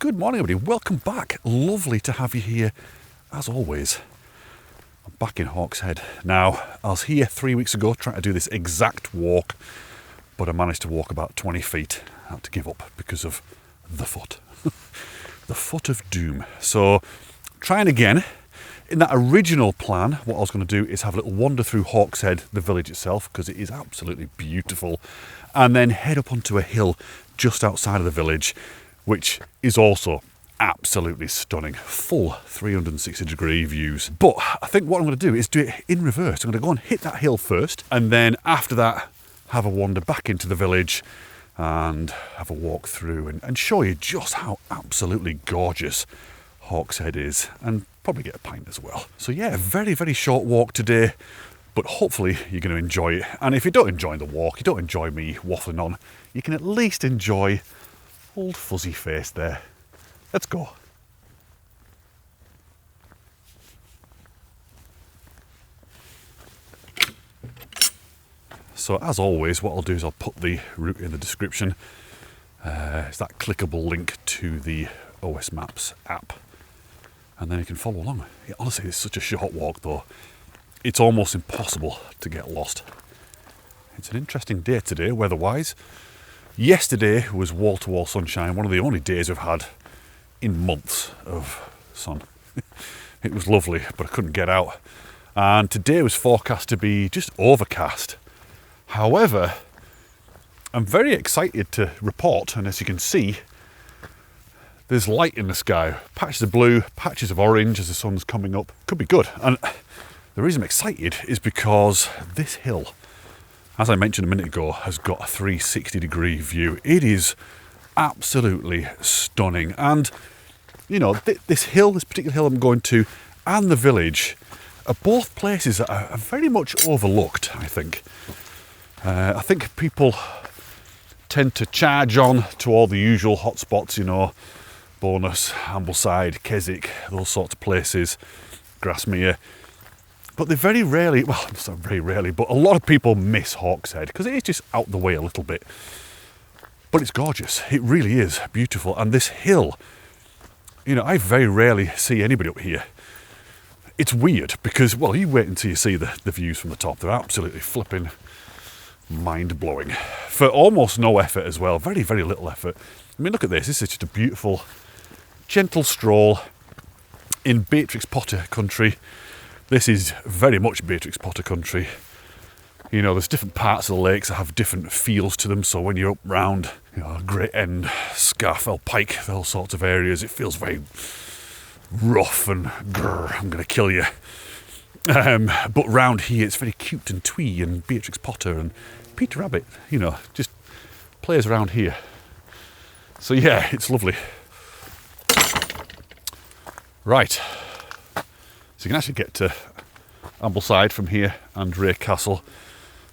Good morning, everybody. Welcome back. Lovely to have you here, as always. I'm back in Hawkshead. Now, I was here 3 weeks ago trying to do this exact walk, but I managed to walk about 20 feet. I had to give up because of the foot. The foot of doom. So, trying again. In that original plan, what I was going to do is have a little wander through Hawkshead, the village itself, because it is absolutely beautiful, and then head up onto a hill just outside of the village, which is also absolutely stunning. Full 360-degree views. But I think what I'm going to do is do it in reverse. I'm going to go and hit that hill first, and then after that, have a wander back into the village and have a walk through and show you just how absolutely gorgeous Hawkshead is, and probably get a pint as well. So yeah, very, very short walk today, but hopefully you're going to enjoy it. And if you don't enjoy the walk, you don't enjoy me waffling on, you can at least enjoy old fuzzy face there. Let's go. So as always, what I'll do is I'll put the route in the description. It's that clickable link to the OS Maps app, and then you can follow along. Yeah, honestly, it's such a short walk though. It's almost impossible to get lost. It's an interesting day today, weather-wise. Yesterday was wall-to-wall sunshine, one of the only days we've had in months of sun. It was lovely, but I couldn't get out. And today was forecast to be just overcast. However, I'm very excited to report, and as you can see, there's light in the sky. Patches of blue, patches of orange as the sun's coming up. Could be good. And the reason I'm excited is because this hill, as I mentioned a minute ago, has got a 360-degree view. It is absolutely stunning. And, you know, this hill, this particular hill I'm going to, and the village are both places that are very much overlooked, I think. I think people tend to charge on to all the usual hotspots, you know, Bonus, Ambleside, Keswick, those sorts of places, Grasmere. But they very rarely, well, it's not very rarely, but a lot of people miss Hawkshead because it is just out the way a little bit. But it's gorgeous. It really is beautiful. And this hill, you know, I very rarely see anybody up here. It's weird because, well, you wait until you see the views from the top. They're absolutely flipping mind-blowing. For almost no effort as well. Very, very little effort. I mean, look at this. This is just a beautiful, gentle stroll in Beatrix Potter country. This is very much Beatrix Potter country. You know, there's different parts of the lakes that have different feels to them. So when you're up round, you know, Great End, Scarfell Pike, those sorts of areas, it feels very rough and grrr, I'm going to kill you. But round here, it's very cute and twee, and Beatrix Potter and Peter Rabbit, you know, just plays around here. So yeah, it's lovely. Right. So you can actually get to Ambleside from here and Ray Castle,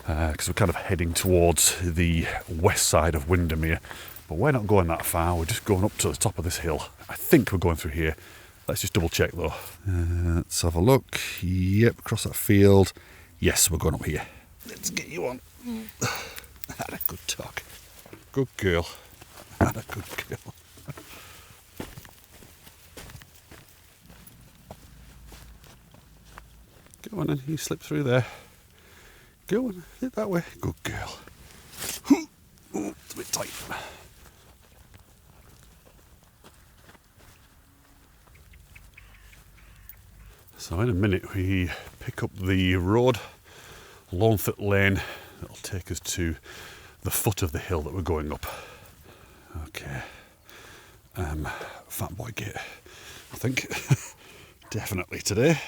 because we're kind of heading towards the west side of Windermere. But we're not going that far, we're just going up to the top of this hill. I think we're going through here. Let's just double check though. Let's have a look. Yep, across that field. Yes, we're going up here. Let's get you on. Had a good talk. Good girl. Had a good girl. Go on then, you slip through there. Go on, hit that way. Good girl. Ooh, it's a bit tight. So in a minute we pick up the road, Lawnford Lane. That'll take us to the foot of the hill that we're going up. Okay. Fat boy gate, I think. Definitely today.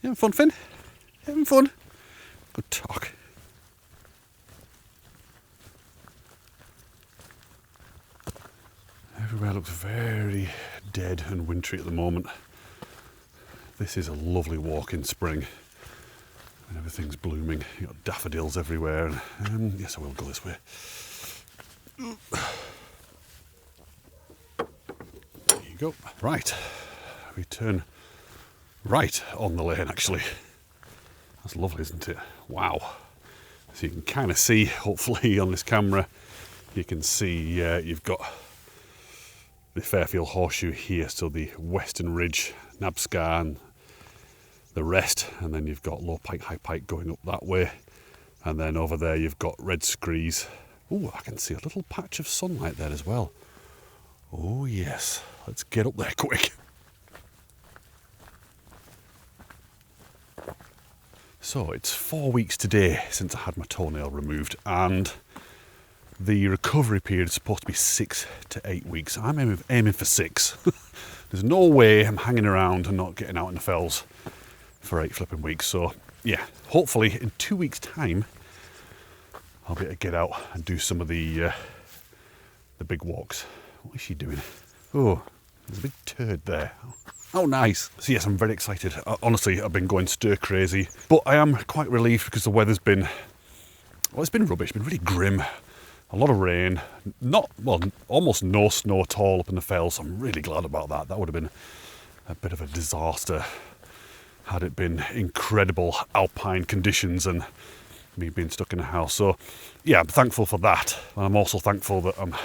You having fun, Finn? You having fun? Good talk. Everywhere looks very dead and wintry at the moment. This is a lovely walk in spring when everything's blooming. You've got daffodils everywhere. And yes, I will go this way. There you go. Right, we turn right on the lane actually. That's lovely, isn't it? Wow. So you can kind of see, hopefully on this camera, You can see you've got the Fairfield Horseshoe here, so the Western Ridge, Nabscar and the rest, and then you've got Low Pike, High Pike going up that way, and then over there you've got Red Screes. Oh, I can see a little patch of sunlight there as well. Oh yes, let's get up there quick. So it's 4 weeks today since I had my toenail removed, and the recovery period is supposed to be 6 to 8 weeks. I'm aiming for 6. There's no way I'm hanging around and not getting out in the fells for 8 flipping weeks. So yeah, hopefully in 2 weeks' time I'll be able to get out and do some of the big walks. What is she doing? Oh, there's a big turd there. Oh, nice. So yes, I'm very excited. Honestly, I've been going stir crazy, but I am quite relieved because the weather's been, well, it's been rubbish. It's been really grim. A lot of rain. Almost no snow at all up in the fells. I'm really glad about that. That would have been a bit of a disaster had it been incredible alpine conditions and me being stuck in a house. So yeah, I'm thankful for that. And I'm also thankful that I'm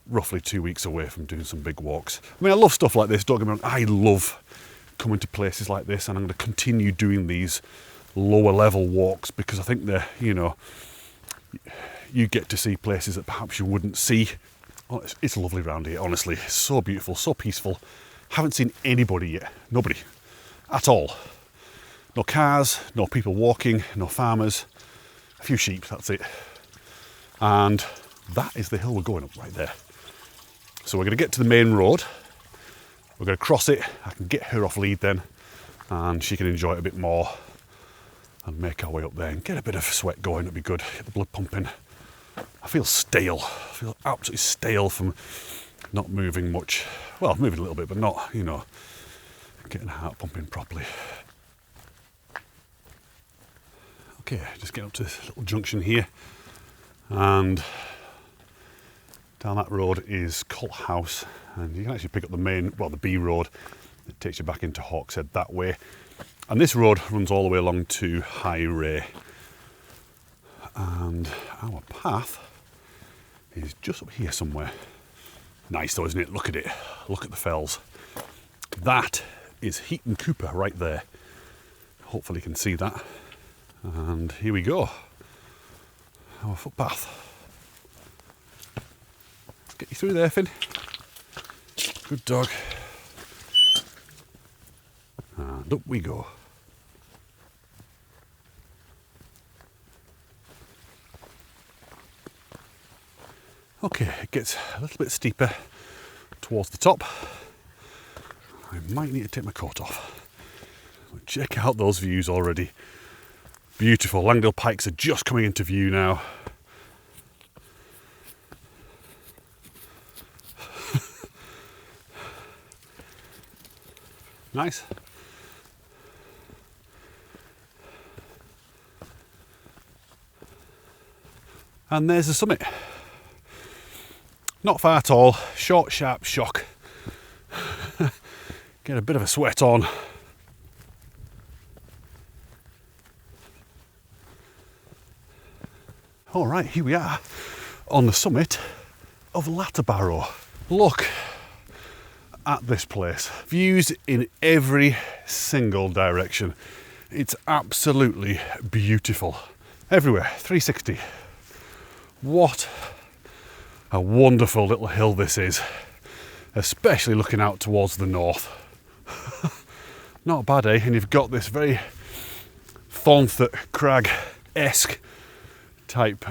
roughly 2 weeks away from doing some big walks. I mean, I love stuff like this, don't get me wrong. I love coming to places like this, and I'm going to continue doing these lower level walks because I think they're, you know, you get to see places that perhaps you wouldn't see. Oh, it's lovely around here, honestly. It's so beautiful, so peaceful. Haven't seen anybody yet. Nobody at all. No cars, no people walking, no farmers. A few sheep, that's it. And that is the hill we're going up right there. So we're going to get to the main road. We're going to cross it. I can get her off lead then, and she can enjoy it a bit more and make our way up there and get a bit of sweat going. It'll be good. Get the blood pumping. I feel stale. I feel absolutely stale from not moving much. Well, moving a little bit, but not, you know, getting the heart pumping properly. Okay, just getting up to this little junction here, and down that road is Colt House, and you can actually pick up the main, well, the B road. It takes you back into Hawkshead that way, and this road runs all the way along to High Ray, and our path is just up here somewhere. Nice though, isn't it? Look at it. Look at the fells. That is Heaton Cooper right there. Hopefully you can see that. And here we go. Our footpath. Let's get you through there, Finn. Good dog. And up we go. Okay, it gets a little bit steeper towards the top. I might need to take my coat off. Check out those views already. Beautiful. Langdale Pikes are just coming into view now. Nice. And there's the summit. Not far at all. Short, sharp shock. Get a bit of a sweat on. All right, here we are on the summit of Latterbarrow. Look at this place. Views in every single direction. It's absolutely beautiful. Everywhere, 360. What a wonderful little hill this is, especially looking out towards the north. Not bad, eh? And you've got this very Thornthorpe Crag-esque type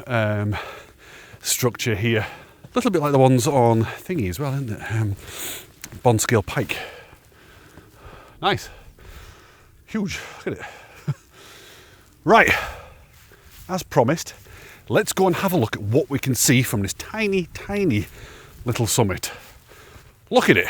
structure here. A little bit like the ones on Thingy as well, isn't it? Bonscale Pike. Nice. Huge. Look at it. Right. As promised, let's go and have a look at what we can see from this tiny, tiny little summit. Look at it.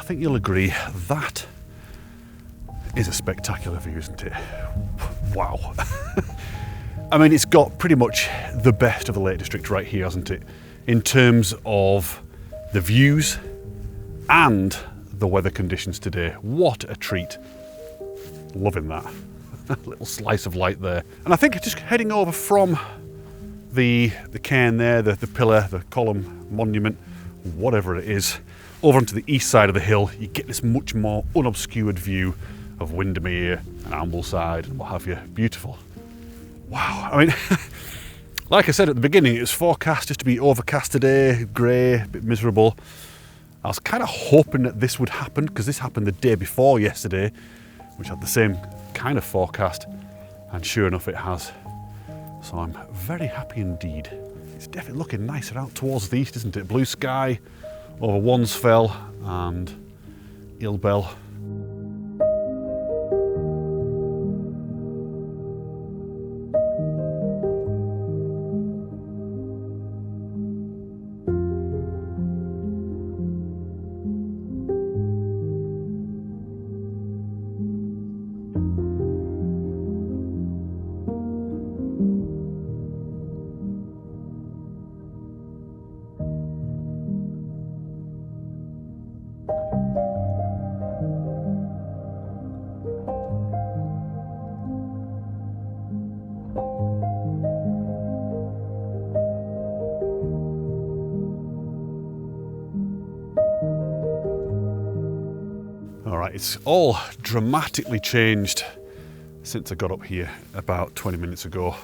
think you'll agree that is a spectacular view, isn't it? Wow. I mean, it's got pretty much the best of the Lake District right here, hasn't it? In terms of the views and the weather conditions today. What a treat. Loving that. Little slice of light there. And I think just heading over from the cairn there, the pillar, the column, monument, whatever it is, over onto the east side of the hill, you get this much more unobscured view of Windermere and Ambleside and what have you. Beautiful. Wow. I mean, like I said at the beginning, it was forecast just to be overcast today, grey, a bit miserable. I was kind of hoping that this would happen because this happened the day before yesterday, which had the same kind of forecast, and sure enough it has. So I'm very happy indeed. It's definitely looking nicer out towards the east, isn't it? Blue sky over Wansfell and Ilbel. It's all dramatically changed since I got up here about 20 minutes ago.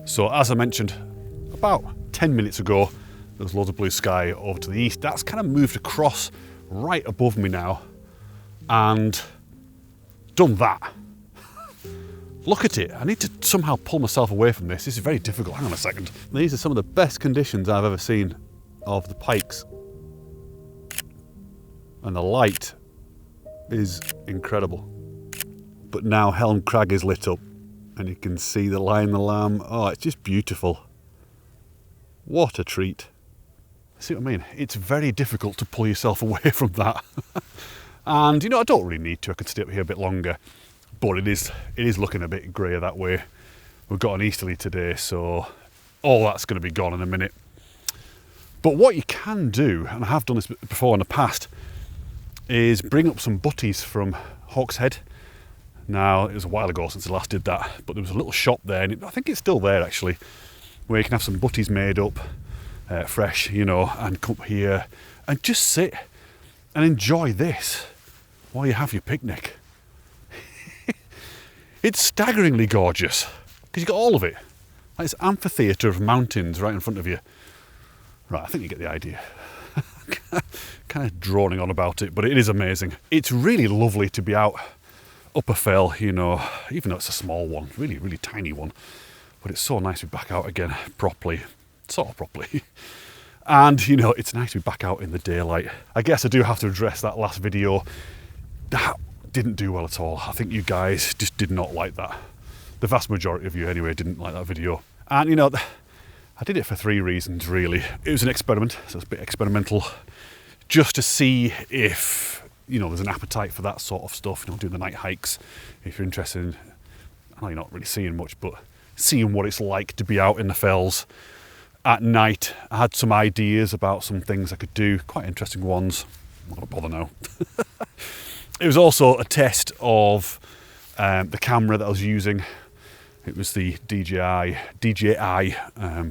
So as I mentioned, about 10 minutes ago, there was loads of blue sky over to the east. That's kind of moved across right above me now and done that. Look at it. I need to somehow pull myself away from this. This is very difficult. Hang on a second. These are some of the best conditions I've ever seen of the pikes. And the light is incredible. But now Helm Crag is lit up and you can see the Lion the Lamb. Oh, it's just beautiful. What a treat. See what I mean? It's very difficult to pull yourself away from that. And you know, I don't really need to. I could stay up here a bit longer, but it is looking a bit greyer that way. We've got an easterly today, so all that's going to be gone in a minute. But what you can do, and I have done this before in the past, is bring up some butties from Hawkshead. Now, it was a while ago since I last did that, but there was a little shop there, and I think it's still there actually, where you can have some butties made up, fresh, you know, and come up here and just sit and enjoy this while you have your picnic. It's staggeringly gorgeous, because you've got all of it. Like this amphitheatre of mountains right in front of you. Right, I think you get the idea. Kind of droning on about it, but it is amazing. It's really lovely to be out up a fell, you know, even though it's a small one, really, really tiny one. But it's so nice to be back out again properly, sort of properly. And, you know, it's nice to be back out in the daylight. I guess I do have to address that last video. That didn't do well at all. I think you guys just did not like that. The vast majority of you anyway didn't like that video. And, you know, I did it for 3 reasons, really. It was an experiment, so it's a bit experimental, just to see if, you know, there's an appetite for that sort of stuff, you know, doing the night hikes. If you're interested in, I know you're not really seeing much, but seeing what it's like to be out in the fells at night. I had some ideas about some things I could do, quite interesting ones. I'm not going to bother now. It was also a test of the camera that I was using. It was the DJI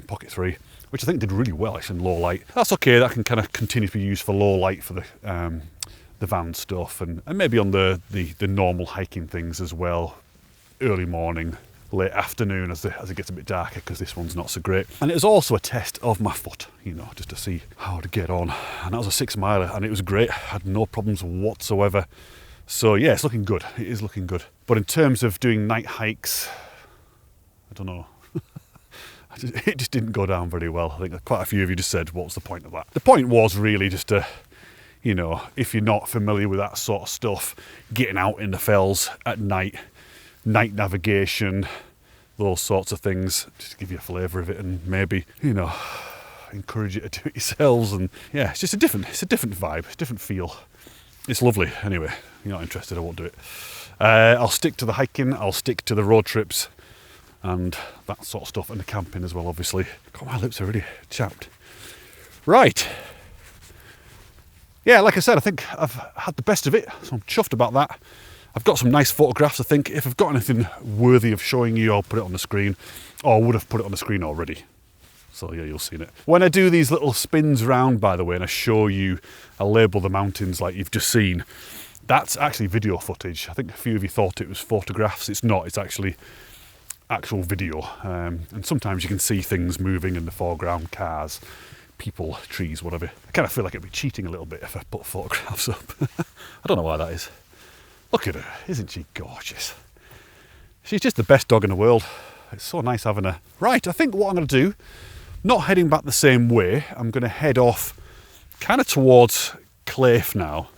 Pocket 3, which I think did really well actually in low light. That's okay, that can kind of continue to be used for low light for the van stuff and maybe on the normal hiking things as well. Early morning, late afternoon as it gets a bit darker, because this one's not so great. And it was also a test of my foot, you know, just to see how to get on. And that was a 6 miler and it was great. I had no problems whatsoever. So yeah, it's looking good. It is looking good. But in terms of doing night hikes, I don't know. It just didn't go down very well. I think quite a few of you just said, what's the point of that? The point was really just to, you know, if you're not familiar with that sort of stuff, getting out in the fells at night, night navigation, those sorts of things, just to give you a flavour of it and maybe, you know, encourage you to do it yourselves. And yeah, it's just a different vibe, a different feel. it's lovely. Anyway, you're not interested, I won't do it. I'll stick to the hiking, I'll stick to the road trips and that sort of stuff, and the camping as well, obviously. God, my lips are really chapped. Right. Yeah, like I said, I think I've had the best of it, so I'm chuffed about that. I've got some nice photographs, I think. If I've got anything worthy of showing you, I'll put it on the screen. Or I would have put it on the screen already. So yeah, you'll see it. When I do these little spins round, by the way, and I show you, I label the mountains like you've just seen, that's actually video footage. I think a few of you thought it was photographs. It's not, it's actually actual video. And sometimes you can see things moving in the foreground, cars, people, trees, whatever. I kind of feel like it'd be cheating a little bit if I put photographs up. I don't know why that is. Look at her, isn't she gorgeous? She's just the best dog in the world. It's so nice having her. Right, I think what I'm going to do, not heading back the same way, I'm going to head off kind of towards Clafe now.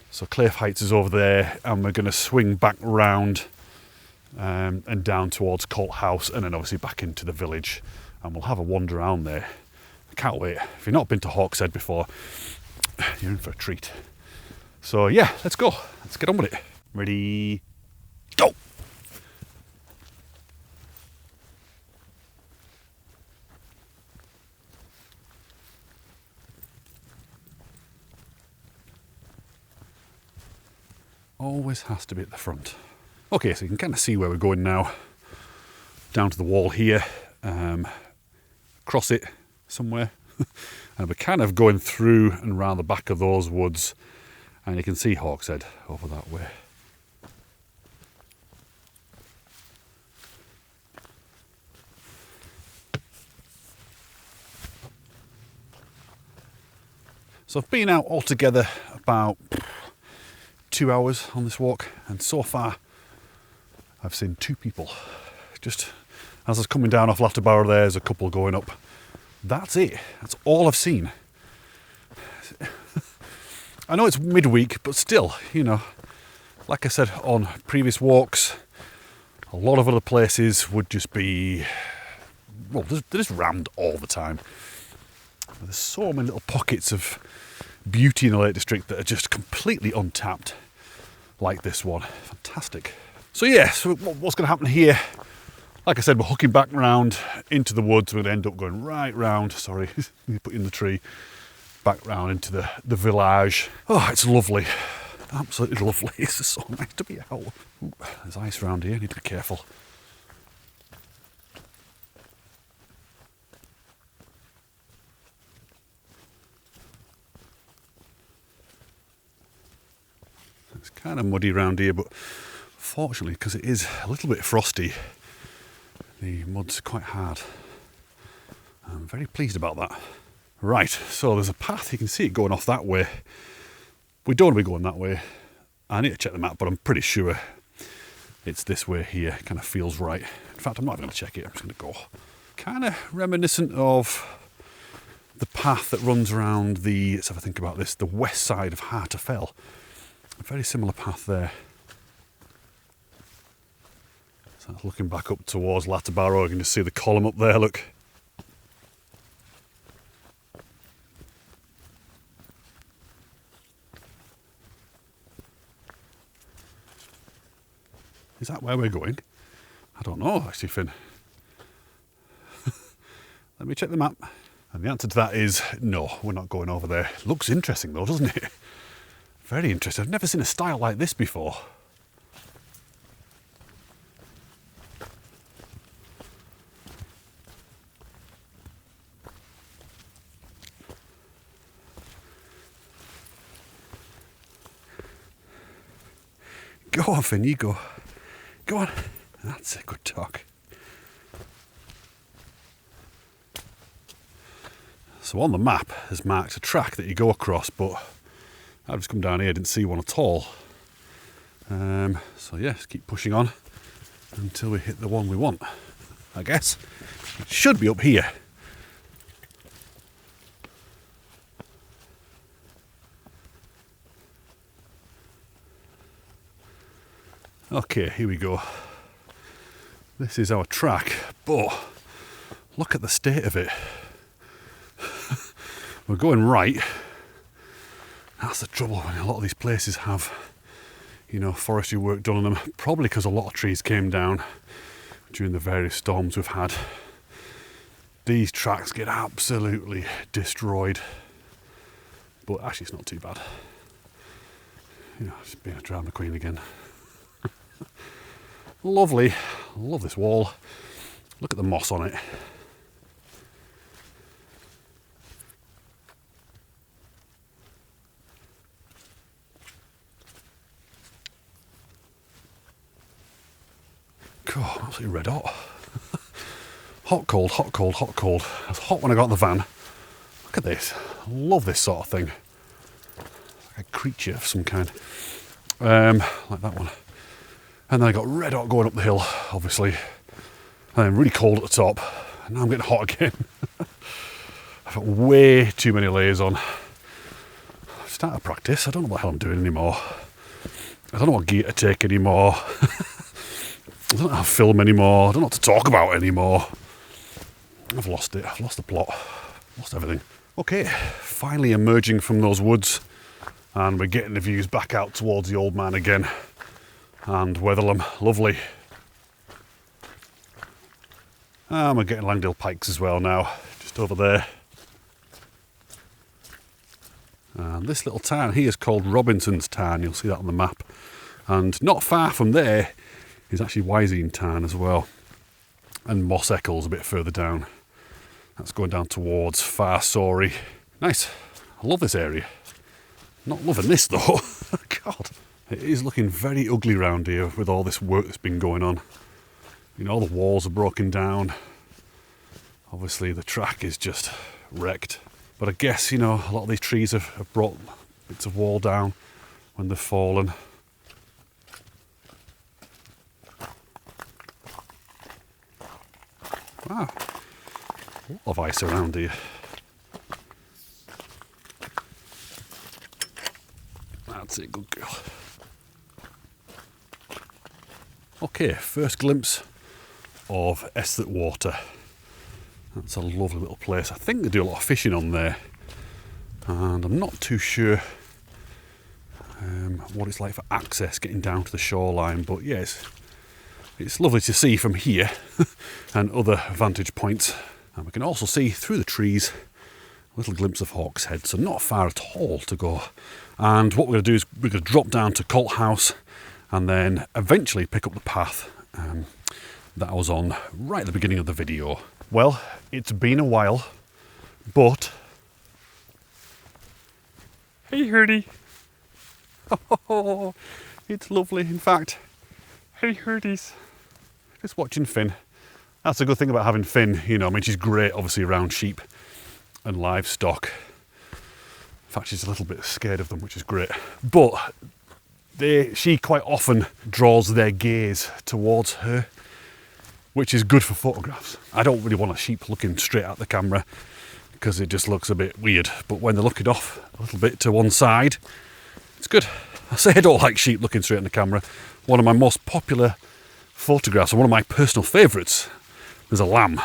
So Clafe Heights is over there, and we're going to swing back round and down towards Colt House, and then obviously back into the village, and we'll have a wander around there. I can't wait. If you've not been to Hawkshead before, you're in for a treat. So yeah, let's go. Let's get on with it. Ready, go! Always has to be at the front. Okay, so you can kind of see where we're going now. Down to the wall here, across it somewhere. And we're kind of going through and around the back of those woods, and you can see Hawkshead over that way. So I've been out altogether about 2 hours on this walk, and so far I've seen 2 people. Just as I was coming down off Latterbarrow, there's a couple going up. That's it. That's all I've seen. I know it's midweek, but still, you know, like I said on previous walks, a lot of other places would just be, well, they're just rammed all the time. There's so many little pockets of beauty in the Lake District that are just completely untapped, like this one. Fantastic. So yeah, so what's going to happen here? Like I said, we're hooking back round into the woods. We're going to end up going right round, sorry, you put in the tree, back round into the village. Oh, it's lovely. Absolutely lovely. It's just so nice to be out. Ooh, there's ice around here, need to be careful. It's kind of muddy around here, but fortunately, because it is a little bit frosty, the mud's quite hard. I'm very pleased about that. Right, so there's a path, you can see it going off that way. We don't want to be going that way. I need to check the map, but I'm pretty sure it's this way here. Kind of feels right. In fact, I'm not going to check it, I'm just going to go. Kind of reminiscent of the path that runs around the, let's have a think about this, the west side of Harterfell. A very similar path there. So looking back up towards Latterbarrow, you can just see the column up there, look. Is that where we're going? I don't know, actually, Finn. Let me check the map. And the answer to that is no, we're not going over there. Looks interesting though, doesn't it? Very interesting. I've never seen a style like this before. Go on, Finn, you go. Go on. That's a good talk. So on the map has marked a track that you go across, but I've just come down here, didn't see one at all. So yeah, just keep pushing on until we hit the one we want, I guess. It should be up here. Okay, here we go. This is our track, but look at the state of it. We're going right, That's the trouble when a lot of these places have, you know, forestry work done on them. Probably because a lot of trees came down during the various storms we've had. These tracks get absolutely destroyed. But actually it's not too bad. You know, just being a drama queen again. Lovely. Love this wall. Look at the moss on it. God, absolutely red hot. Hot, cold, hot, cold, hot, cold. It was hot when I got in the van. Look at this. I love this sort of thing. Like a creature of some kind. Like that one. And then I got red hot going up the hill, obviously. And then really cold at the top. And now I'm getting hot again. I've got way too many layers on. Just out of practice. I don't know what the hell I'm doing anymore. I don't know what gear to take anymore. I don't know how to film anymore. I don't know what to talk about anymore. I've lost it. I've lost the plot. Lost everything. Okay, finally emerging from those woods. And we're getting the views back out towards the Old Man again. And Weatherlam, lovely. And we're getting Langdale Pikes as well now, just over there. And this little town here is called Robinson's Town. You'll see that on the map. And not far from there is actually Wysene Town as well. And Moss Eccles a bit further down. That's going down towards Far Sorey. Nice. I love this area. Not loving this though. God. It is looking very ugly round here with all this work that's been going on. You know, all the walls are broken down. Obviously the track is just wrecked. But I guess, you know, a lot of these trees have brought bits of wall down when they've fallen. Wow. A lot of ice around here. That's it, good girl. Okay, first glimpse of Esthwaite Water. That's a lovely little place. I think they do a lot of fishing on there. And I'm not too sure what it's like for access getting down to the shoreline. But yes, it's lovely to see from here and other vantage points. And we can also see through the trees a little glimpse of Hawkshead. So not far at all to go. And what we're going to do is we're going to drop down to Colt House and then eventually pick up the path that I was on right at the beginning of the video. Well, it's been a while, but... Hey, Hurdy. Oh, it's lovely, in fact. Hey, Hurdies. Just watching Finn. That's a good thing about having Finn, you know. I mean, she's great, obviously, around sheep and livestock. In fact, she's a little bit scared of them, which is great. But she quite often draws their gaze towards her, which is good for photographs. I don't really want a sheep looking straight at the camera because it just looks a bit weird. But when they're looking off a little bit to one side, it's good. I say I don't like sheep looking straight at the camera. One of my most popular photographs and one of my personal favourites, there's a lamb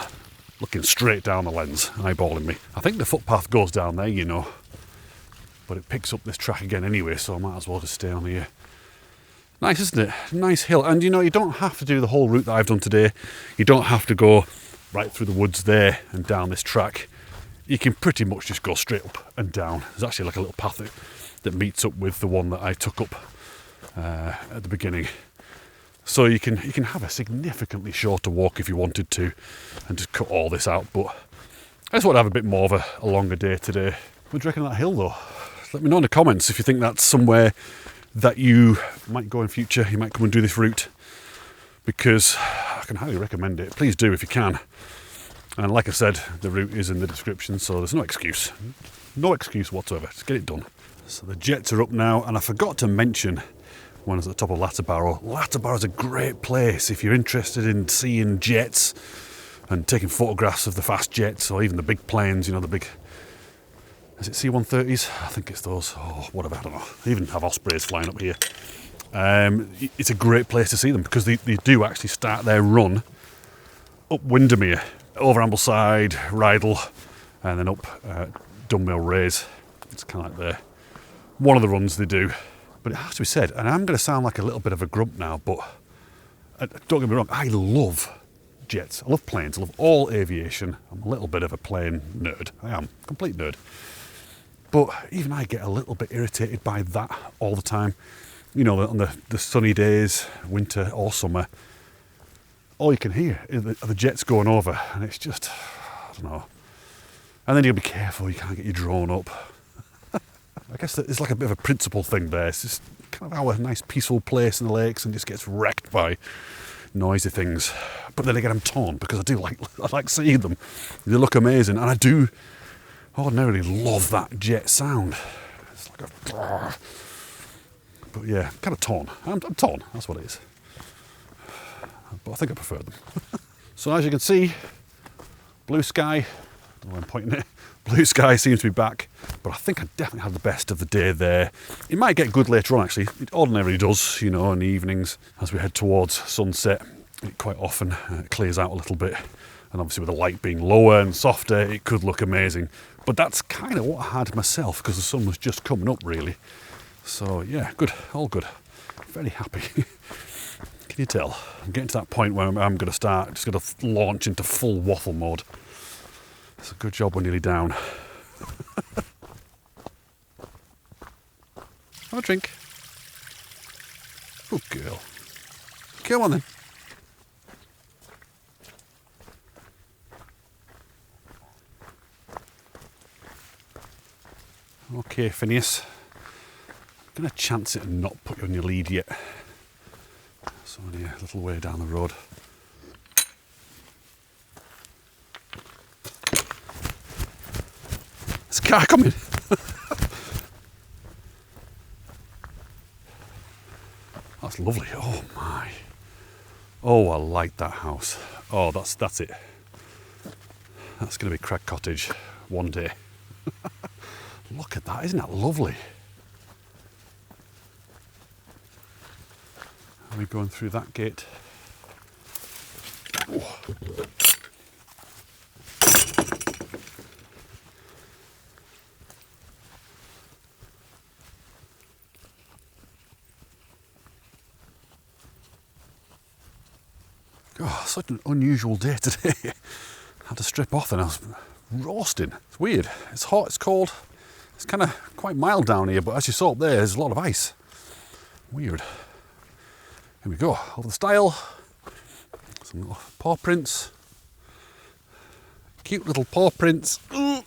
looking straight down the lens, eyeballing me. I think the footpath goes down there, you know, but it picks up this track again anyway, so I might as well just stay on here. Nice, isn't it? Nice hill. And you know, you don't have to do the whole route that I've done today. You don't have to go right through the woods there and down this track. You can pretty much just go straight up and down. There's actually like a little path that meets up with the one that I took up at the beginning. So you can have a significantly shorter walk if you wanted to and just cut all this out. But I just want to have a bit more of a longer day today. What do you reckon of that hill though? Let me know in the comments if you think that's somewhere that you might go in future. You might come and do this route, because I can highly recommend it. Please do if you can. And like I said, the route is in the description, so there's no excuse whatsoever. Just get it done. So the jets are up now, and I forgot to mention when I was at the top of Latterbarrow. Latterbarrow's a great place if you're interested in seeing jets and taking photographs of the fast jets or even the big planes, you know, the big... Is it C-130s? I think it's those. Oh, whatever, I don't know. They even have Ospreys flying up here. It's a great place to see them because they do actually start their run up Windermere, over Ambleside, Rydal, and then up Dunmill Raise. It's kind of like one of the runs they do. But it has to be said, and I'm going to sound like a little bit of a grump now, but don't get me wrong, I love jets. I love planes. I love all aviation. I'm a little bit of a plane nerd. I am. Complete nerd. But even I get a little bit irritated by that all the time. You know, on the sunny days, winter or summer, all you can hear are the jets going over, and it's just, I don't know. And then you'll be careful, you can't get your drone up. I guess it's like a bit of a principle thing there. It's just kind of our nice peaceful place in the lakes and just gets wrecked by noisy things. But then again, I'm torn because I like seeing them. They look amazing, and I do ordinarily love that jet sound. It's like a... But yeah, kind of torn. I'm torn, that's what it is. But I think I prefer them. So as you can see, blue sky, I don't know where I'm pointing it. Blue sky seems to be back, but I think I definitely had the best of the day there. It might get good later on actually. It ordinarily does, you know, in the evenings as we head towards sunset. It quite often clears out a little bit. And obviously with the light being lower and softer, it could look amazing. But that's kind of what I had myself because the sun was just coming up really. So yeah, good, all good. Very happy. Can you tell? I'm getting to that point where I'm going to start, just going to launch into full waffle mode. It's a good job we're nearly down. Have a drink. Good girl. Come on then. Okay, Phineas. I'm going to chance it and not put you on your lead yet. It's only a little way down the road. There's a car coming. That's lovely. Oh my. Oh, I like that house. Oh, that's it. That's going to be Crag Cottage one day. Look at that, isn't that lovely? Are we going through that gate? Oh. Oh, such an unusual day today. I had to strip off and I was roasting. It's weird. It's hot, it's cold. It's kind of quite mild down here, but as you saw up there, there's a lot of ice. Weird. Here we go, over the stile. Some little paw prints. Cute little paw prints. Ooh.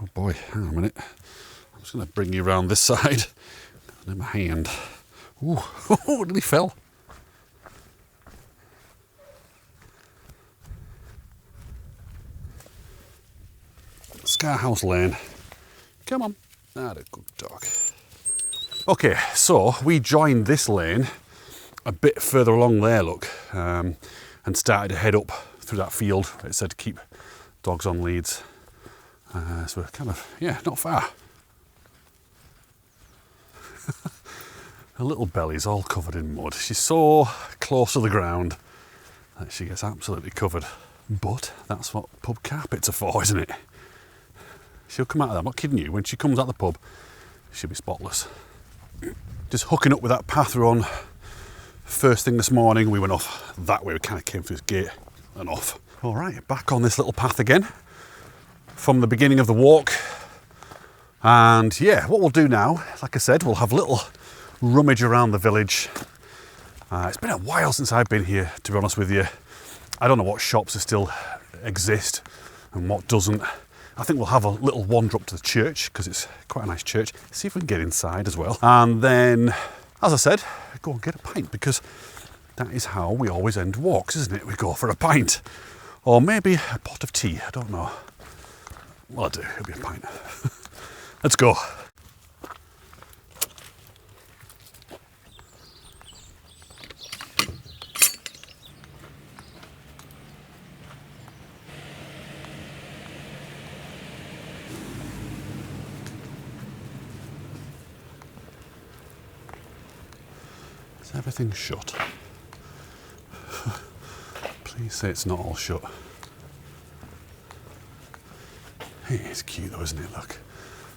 Oh boy, hang on a minute. I'm just going to bring you around this side. In my hand. Ooh, oh, nearly fell. Scarhouse Lane. Come on. That's a good dog. Okay, so we joined this lane a bit further along there, look, and started to head up through that field. It said to keep dogs on leads. So we're kind of, yeah, not far. Her little belly's all covered in mud. She's so close to the ground that she gets absolutely covered. But that's what pub carpets are for, isn't it? She'll come out of that, I'm not kidding you. When she comes out the pub, she'll be spotless. Just hooking up with that path we're on. First thing this morning, we went off that way. We kind of came through this gate and off. All right, back on this little path again from the beginning of the walk. And yeah, what we'll do now, like I said, we'll have a little rummage around the village. It's been a while since I've been here, to be honest with you. I don't know what shops still exist and what doesn't. I think we'll have a little wander up to the church because it's quite a nice church. See if we can get inside as well. And then, as I said, go and get a pint because that is how we always end walks, isn't it? We go for a pint or maybe a pot of tea. I don't know. Well, I do. It'll be a pint. Let's go. Everything's shut. Please say it's not all shut. Hey, it's cute though, isn't it? Look.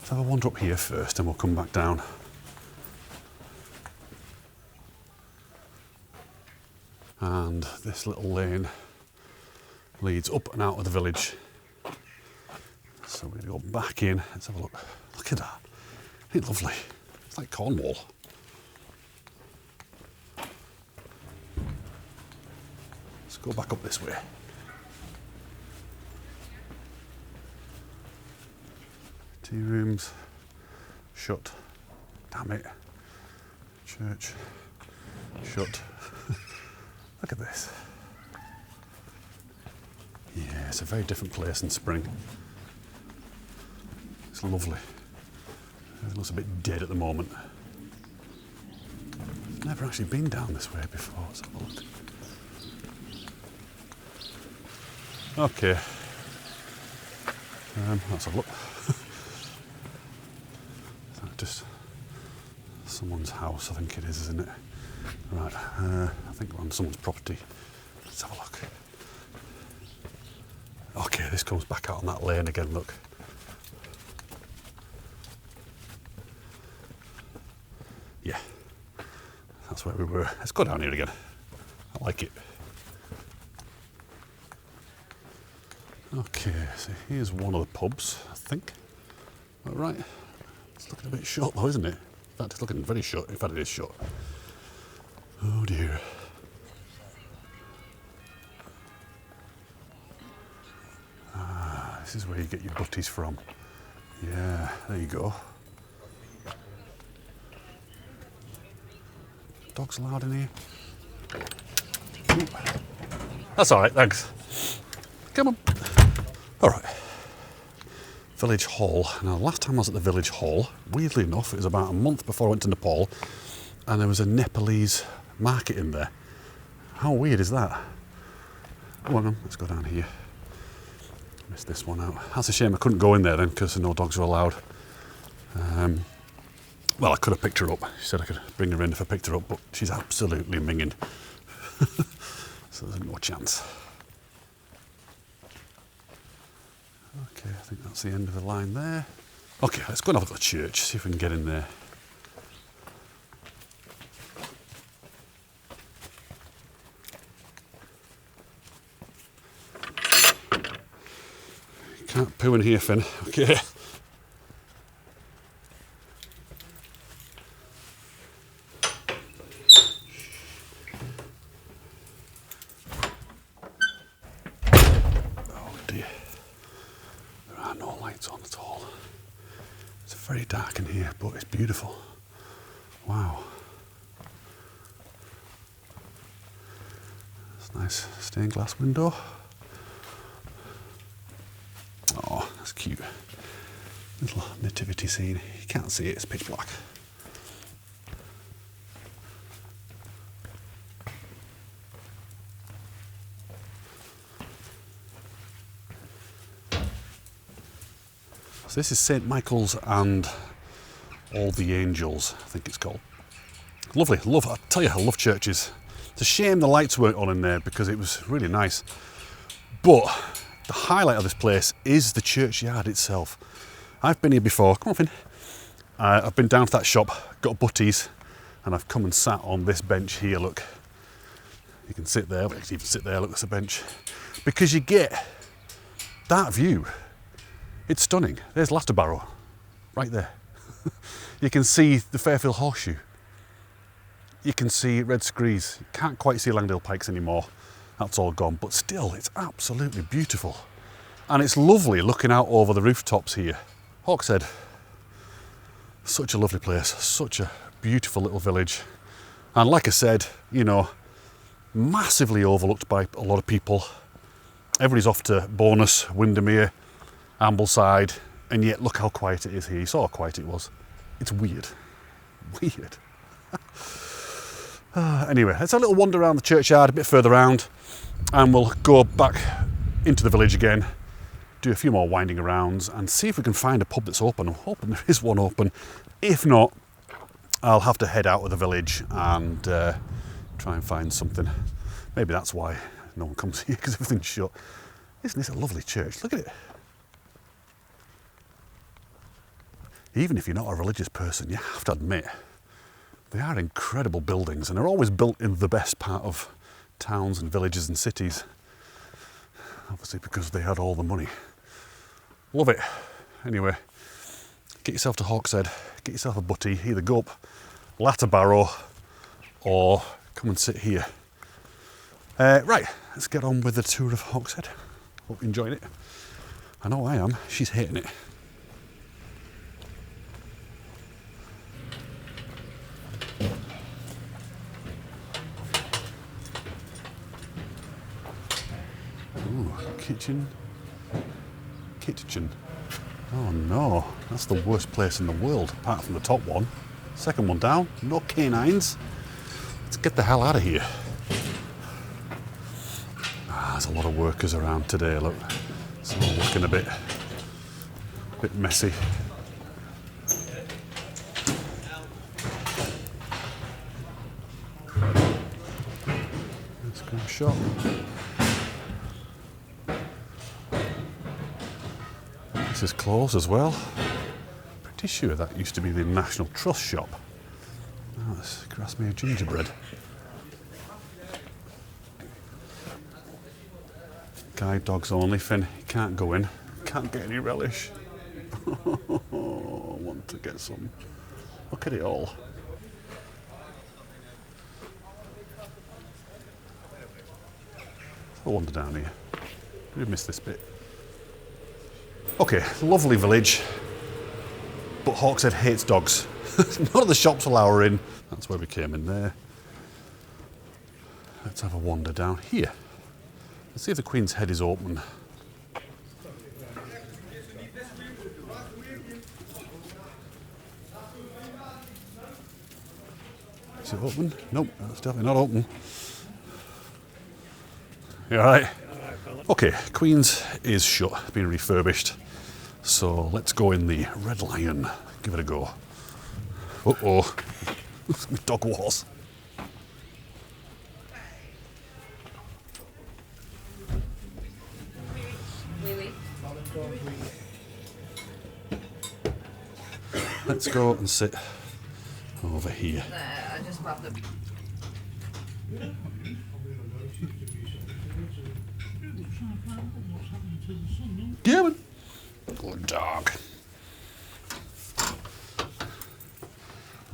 Let's have a wander up here first and we'll come back down. And this little lane leads up and out of the village. So we're going to go back in. Let's have a look. Look at that. Isn't it lovely? It's like Cornwall. Let's go back up this way. Tea rooms. Shut. Damn it. Church. Shut. Look at this. Yeah, it's a very different place in spring. It's lovely. It looks a bit dead at the moment. I've never actually been down this way before. Let's have a look. Okay. Let's have a look. Is that just someone's house? I think it is, isn't it? Right. I think we're on someone's property. Let's have a look. Okay, this comes back out on that lane again, look. Yeah, that's where we were. Let's go down here again. I like it. Okay, so here's one of the pubs, I think. All right. It's looking a bit short though, isn't it? In fact, it's looking very short. In fact, it is short. Oh dear. This is where you get your butties from. Yeah, there you go. Dogs allowed in here? Ooh. That's all right, thanks. Come on. All right. Village Hall. Now, last time I was at the Village Hall, weirdly enough, it was about a month before I went to Nepal, and there was a Nepalese market in there. How weird is that? Oh, hang on, let's go down here. Missed this one out. That's a shame I couldn't go in there then because no dogs were allowed. Well, I could have picked her up. She said I could bring her in if I picked her up, but she's absolutely minging. So there's no chance. Okay, I think that's the end of the line there. Okay, let's go and have a look at the church, see if we can get in there. Can't poo in here, Finn. Okay. Oh dear. There are no lights on at all. It's very dark in here, but it's beautiful. Wow. It's a nice stained glass window. Oh, that's cute. Little nativity scene. You can't see it, it's pitch black. So this is St. Michael's and All the Angels, I think it's called. Lovely, I tell you, I love churches. It's a shame the lights weren't on in there because it was really nice. But the highlight of this place is the churchyard itself. I've been here before. Come on, Finn. I've been down to that shop, got butties, and I've come and sat on this bench here, look. You can sit there, but you can even sit there, look, there's a bench. Because you get that view. It's stunning. There's Latterbarrow, right there. You can see the Fairfield Horseshoe. You can see Red Screes. You can't quite see Langdale Pikes anymore. That's all gone, but still, it's absolutely beautiful. And it's lovely looking out over the rooftops here. Hawkshead, such a lovely place, such a beautiful little village. And like I said, you know, massively overlooked by a lot of people. Everybody's off to Bonus, Windermere, Ambleside, and yet look how quiet it is here. You saw how quiet it was. It's weird. Weird. Anyway, let's have a little wander around the churchyard, a bit further round, and we'll go back into the village again, do a few more winding arounds, and see if we can find a pub that's open. I'm hoping there is one open. If not, I'll have to head out of the village and try and find something. Maybe that's why no one comes here, because everything's shut. Isn't this a lovely church? Look at it. Even if you're not a religious person, you have to admit, they are incredible buildings, and they're always built in the best part of towns and villages and cities. Obviously because they had all the money. Love it. Anyway, get yourself to Hawkshead, get yourself a butty, either go up Ladder Barrow or come and sit here. Right, let's get on with the tour of Hawkshead. Hope you're enjoying it. I know I am, she's hating it. Ooh, kitchen. Oh no, that's the worst place in the world, apart from the top one. Second one down, no canines. Let's get the hell out of here. There's a lot of workers around today, look. It's all looking a bit messy. Let's go shop. This is closed as well. Pretty sure that used to be the National Trust shop. Oh, that's Grasmere gingerbread. Guide dogs only, Finn. You can't go in. Can't get any relish. I want to get some. Look at it all. I wander down here. We've missed this bit. Okay, lovely village, but Hawkshead hates dogs. None of the shops allow her in. That's where we came in there. Let's have a wander down here. Let's see if the Queen's Head is open. Is it open? Nope, it's definitely not open. You alright? Okay, Queen's is shut, being refurbished. So let's go in the Red Lion. Give it a go. Uh-oh. Dog wars. Let's go and sit over here. I just grabbed them. Yeah, man. Good dog.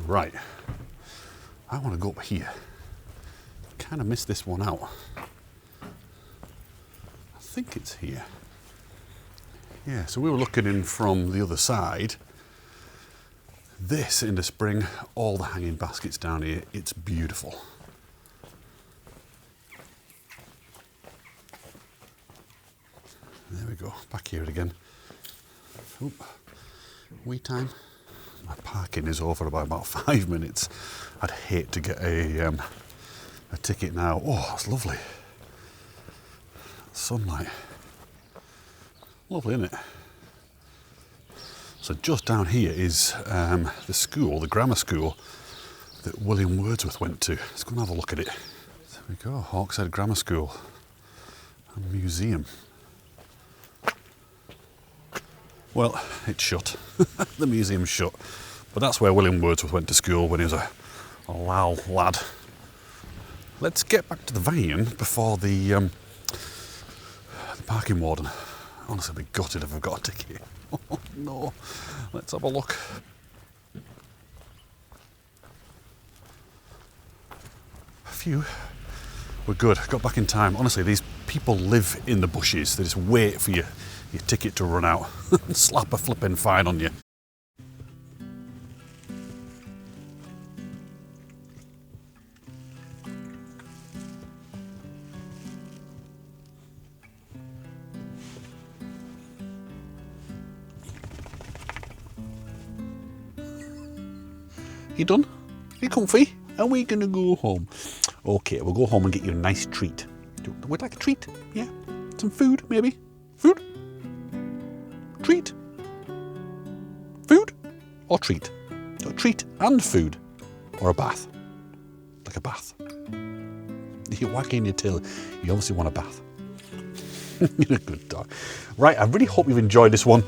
Right. I want to go up here. Kind of missed this one out. I think it's here. Yeah, so we were looking in from the other side. This in the spring, all the hanging baskets down here, it's beautiful. There we go, back here again. Oop, wee time. My parking is over by about 5 minutes. I'd hate to get a ticket now. Oh, that's lovely. Sunlight. Lovely, isn't it? So just down here is the school, the grammar school that William Wordsworth went to. Let's go and have a look at it. There we go, Hawkshead Grammar School and Museum. Well, it's shut. The museum's shut. But that's where William Wordsworth went to school when he was a lad. Let's get back to the van before the parking warden. Honestly, I'd be gutted if I've got a ticket. Oh no. Let's have a look. Phew. We're good. Got back in time. Honestly, these people live in the bushes. They just wait for your ticket to run out and slap a flipping fine on you. You done? You comfy? Are we gonna go home? Okay, we'll go home and get you a nice treat. Would you like a treat? Yeah? Some food, maybe? Food? Treat? Food? Or treat? A treat and food? Or a bath? Like a bath? You're wagging your tail. You obviously want a bath. You're a good dog. Right, I really hope you've enjoyed this one.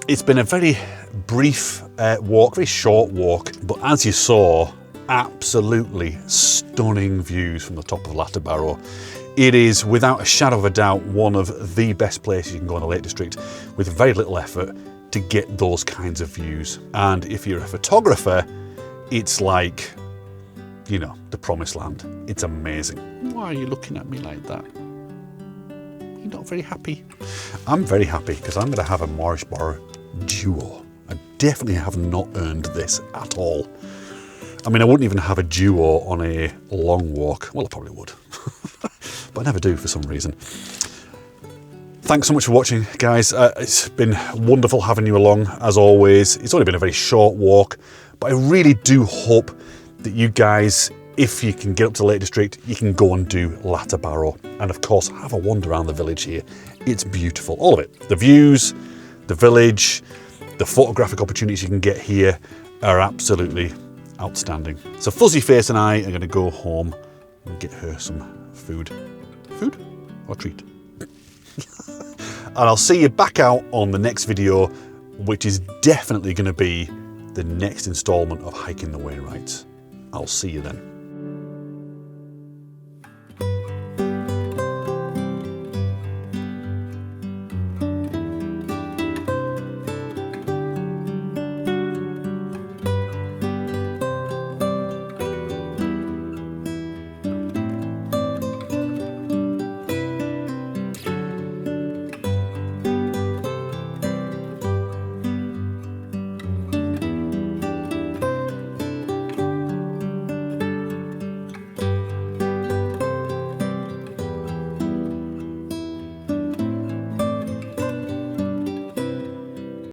It's been a very brief walk, very short walk, but as you saw, absolutely stunning views from the top of Latter Barrow. It is, without a shadow of a doubt, one of the best places you can go in the Lake District with very little effort to get those kinds of views. And if you're a photographer, it's like, you know, the promised land. It's amazing. Why are you looking at me like that? You're not very happy? I'm very happy because I'm going to have a Moorish Bar duo. I definitely have not earned this at all. I mean, I wouldn't even have a duo on a long walk. Well, I probably would, but I never do for some reason. Thanks so much for watching, guys. It's been wonderful having you along, as always. It's only been a very short walk, but I really do hope that you guys, if you can get up to Lake District, you can go and do Latter Barrow. And of course, have a wander around the village here. It's beautiful, all of it. The views, the village, the photographic opportunities you can get here are absolutely outstanding. So Fuzzy Face and I are going to go home and get her some food. Food or treat? And I'll see you back out on the next video, which is definitely going to be the next installment of Hiking the Wainwrights. I'll see you then.